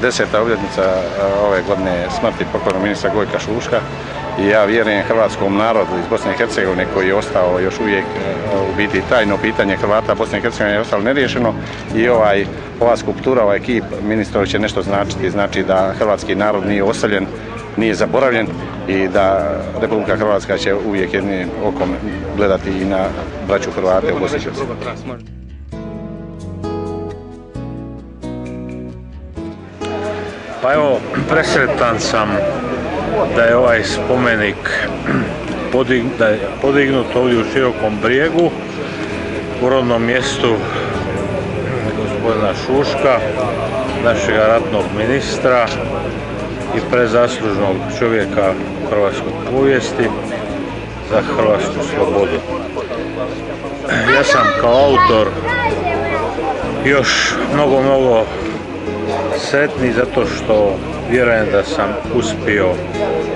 10. obljetnica ove godine smrti pokojnog ministra Gojka Šuška i ja vjerujem hrvatskom narodu iz Bosne i Hercegovine koji je ostao još uvijek u biti tajno pitanje Hrvata Bosne i Hercegovine je ostalo neriješeno i ova skulptura, ovaj kip ministra će nešto značiti, znači da hrvatski narod nije ostavljen, nije zaboravljen i da Republika Hrvatska će uvijek jednim okom gledati i na braću Hrvate u Bosni i Hercegovini. Pa evo, presretan sam da je ovaj spomenik podignut ovdje u Širokom Brijegu, u rodnom mjestu gospodina Šuška, našeg ratnog ministra i prezaslužnog čovjeka u hrvatskoj povijesti za hrvatsku slobodu. Ja sam kao autor još mnogo sretni zato što vjerujem da sam uspio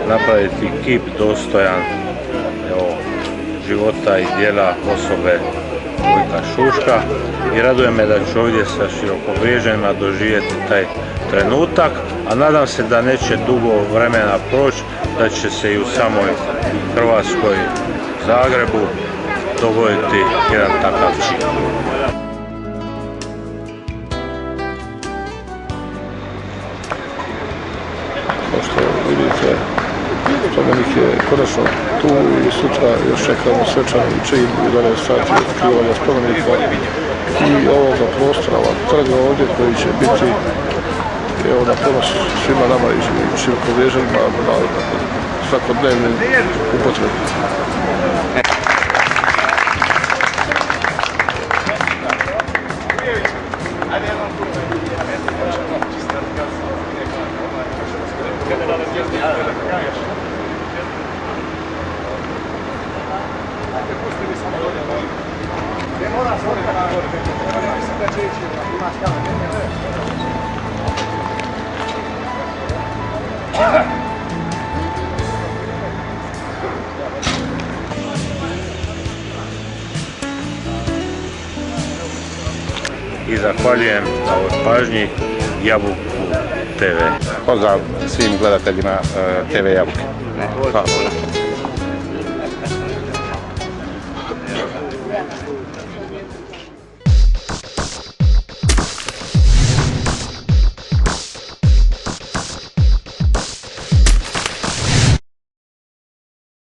napraviti kip dostojan života i djela osobe Gojka Šuška i raduje me da ću ovdje sa Širokobriježanima doživjeti taj trenutak, a nadam se da neće dugo vremena proći, da će se i u samoj Hrvatskoj Zagrebu dogoditi jedan takav čin. Kao što vidite, spomenik je konačno tu i sutra još čekamo svečani čin u 11 sati otkrivanja spomenika i ovoga prostora, ovog trga ovdje koji će biti na ponos svima nama i Širokobriježanima na svakodnevnu upotrebu. I zahvaljujem na ovoj pažnji Jabuku TV. Pozdrav svim gledateljima TV Jabuke. Hvala.